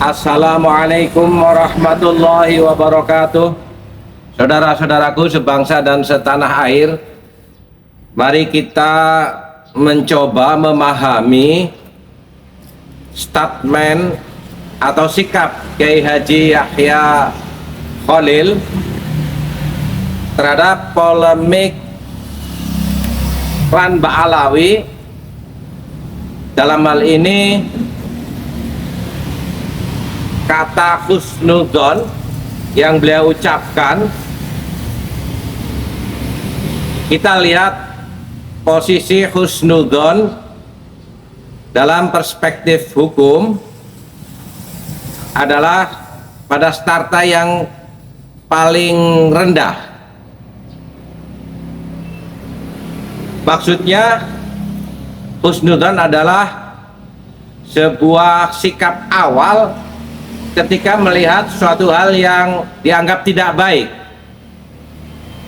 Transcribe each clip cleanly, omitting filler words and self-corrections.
Assalamualaikum warahmatullahi wabarakatuh. Saudara-saudaraku sebangsa dan setanah air, mari kita mencoba memahami statement atau sikap Kiai Haji Yahya Khalil terhadap polemik Klan Ba'alawi. Dalam hal ini kata husnudzon yang beliau ucapkan, kita lihat posisi husnudzon dalam perspektif hukum adalah pada strata yang paling rendah. Maksudnya husnudzon adalah sebuah sikap awal ketika melihat suatu hal yang dianggap tidak baik.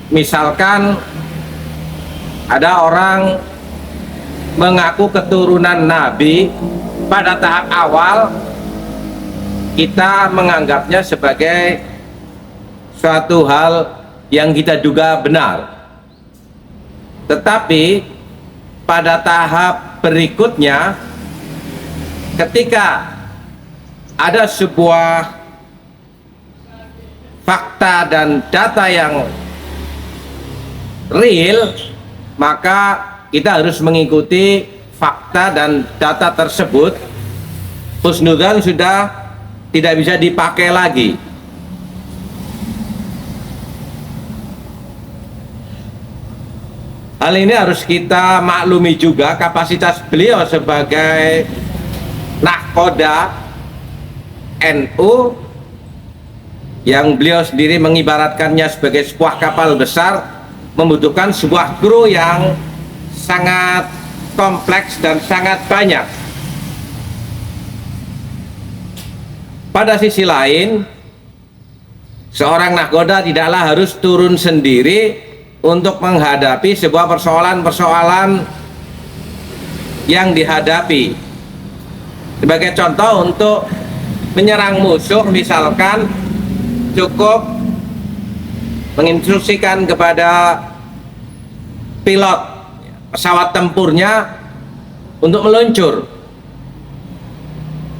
Misalkan ada orang mengaku keturunan Nabi, pada tahap awal kita menganggapnya sebagai suatu hal yang kita duga benar. Tetapi pada tahap berikutnya, ketika ada sebuah fakta dan data yang real, maka kita harus mengikuti fakta dan data tersebut. Husnudzon sudah tidak bisa dipakai lagi. Hal ini harus kita maklumi juga, kapasitas beliau sebagai nahkoda NU yang beliau sendiri mengibaratkannya sebagai sebuah kapal besar, membutuhkan sebuah kru yang sangat kompleks dan sangat banyak. Pada sisi lain, seorang nahkoda tidaklah harus turun sendiri untuk menghadapi sebuah persoalan-persoalan yang dihadapi. Sebagai contoh, untuk menyerang musuh misalkan cukup menginstruksikan kepada pilot pesawat tempurnya untuk meluncur.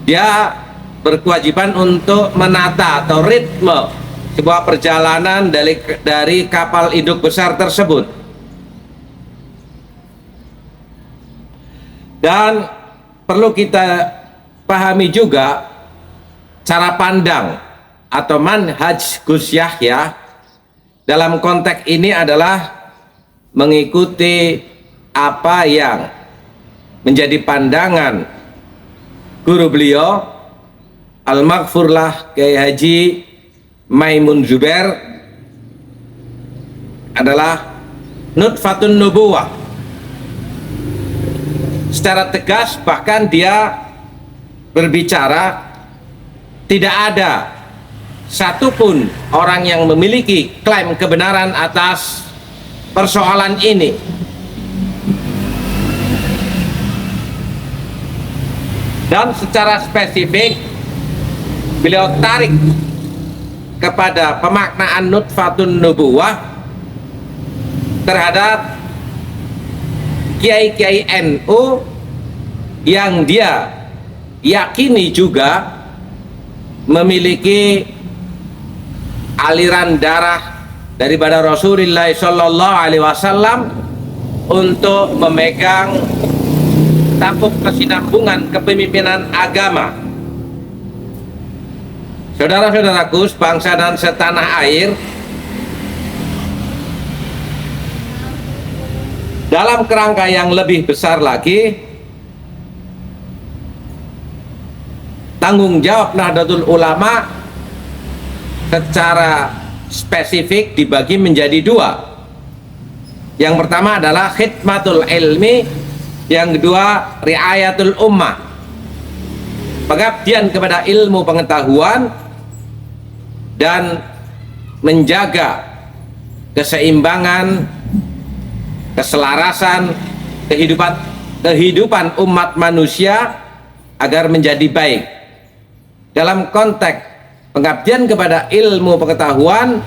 Dia berkewajiban untuk menata atau ritme sebuah perjalanan dari kapal induk besar tersebut. Dan perlu kita pahami juga cara pandang atau manhaj Gus Yahya dalam konteks ini adalah mengikuti apa yang menjadi pandangan guru beliau Al-Maghfurlah Kiai Haji Maimun Zubair, adalah nutfatun nubuwah. Secara tegas bahkan dia berbicara, tidak ada satupun orang yang memiliki klaim kebenaran atas persoalan ini. Dan secara spesifik beliau tarik kepada pemaknaan nutfatun nubuwah terhadap kiai-kiai NU yang dia yakini juga memiliki aliran darah daripada Rasulullah Shallallahu Alaihi Wasallam untuk memegang tampuk kesinambungan kepemimpinan agama. Saudara-saudaraku sebangsa dan setanah air, dalam kerangka yang lebih besar lagi, tanggung jawab Nahdlatul Ulama secara spesifik dibagi menjadi dua. Yang pertama adalah khidmatul ilmi, yang kedua riayatul ummah, pengabdian kepada ilmu pengetahuan dan menjaga keseimbangan, keselarasan kehidupan umat manusia agar menjadi baik. dalam konteks pengabdian kepada ilmu pengetahuan,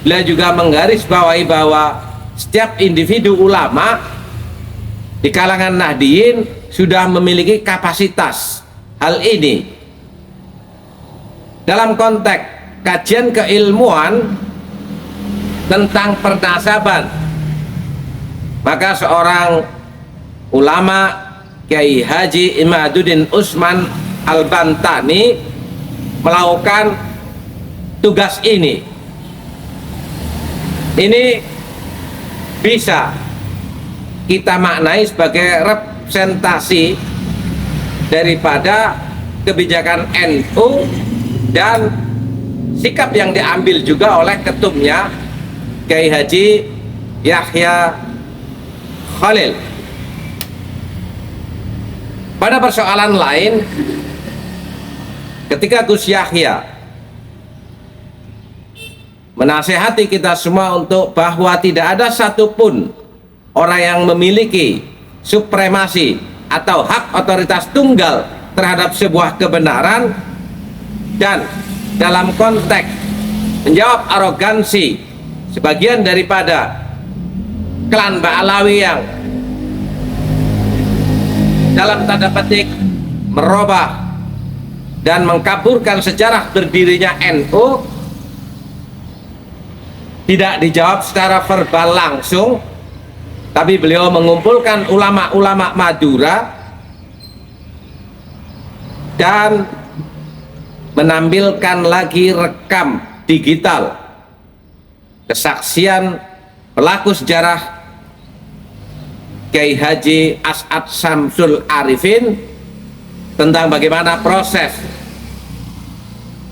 beliau juga menggarisbawahi bahwa setiap individu ulama di kalangan Nahdliyin sudah memiliki kapasitas hal ini. Dalam konteks kajian keilmuan tentang pernasaban, maka seorang ulama Kiai Haji Imaduddin Usman Al-Bantani melakukan tugas ini. Ini bisa kita maknai sebagai representasi daripada kebijakan NU dan sikap yang diambil juga oleh ketumnya Kiai Haji Yahya Khalil. Pada persoalan lain, ketika Gus Yahya menasehati kita semua untuk bahwa tidak ada satupun orang yang memiliki supremasi atau hak otoritas tunggal terhadap sebuah kebenaran, dan dalam konteks menjawab arogansi sebagian daripada klan Ba'alawi yang dalam tanda petik merubah dan mengkaburkan sejarah berdirinya NU, tidak dijawab secara verbal langsung, tapi beliau mengumpulkan ulama-ulama Madura dan menampilkan lagi rekam digital kesaksian pelaku sejarah Kiai Haji As'ad Samsul Arifin tentang bagaimana proses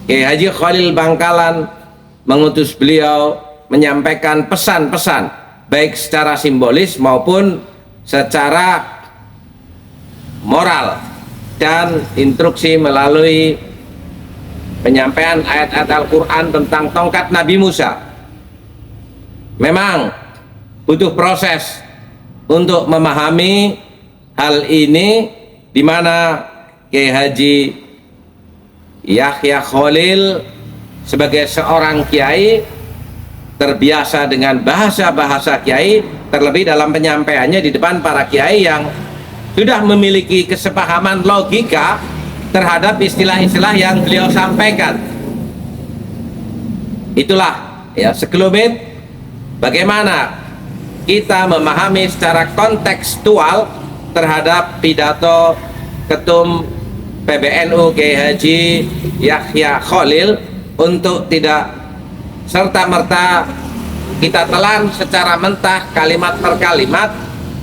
Kiai Haji Khalil Bangkalan mengutus beliau menyampaikan pesan-pesan baik secara simbolis maupun secara moral dan instruksi melalui penyampaian ayat-ayat Al-Quran tentang tongkat Nabi Musa. Memang butuh proses untuk memahami hal ini, di mana Kiai Haji Yahya Khalil sebagai seorang kiai terbiasa dengan bahasa-bahasa kiai, terlebih dalam penyampaiannya di depan para kiai yang sudah memiliki kesepahaman logika terhadap istilah-istilah yang beliau sampaikan. Itulah ya sekelumit bagaimana kita memahami secara kontekstual terhadap pidato Ketum PBNU Kiai Haji Yahya Khalil, untuk tidak serta-merta kita telan secara mentah kalimat per kalimat,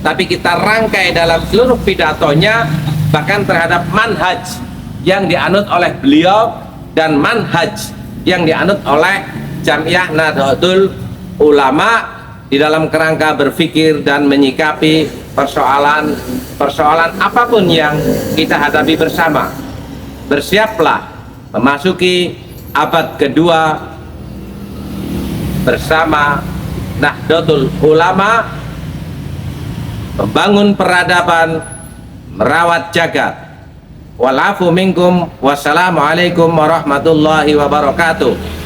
tapi kita rangkai dalam seluruh pidatonya, bahkan terhadap manhaj yang dianut oleh beliau dan manhaj yang dianut oleh Jamiah Nahdlatul Ulama di dalam kerangka berpikir dan menyikapi persoalan apapun yang kita hadapi bersama. Bersiaplah memasuki abad kedua bersama Nahdlatul Ulama, membangun peradaban, merawat jagat. Walafu minkum, wassalamualaikum warahmatullahi wabarakatuh.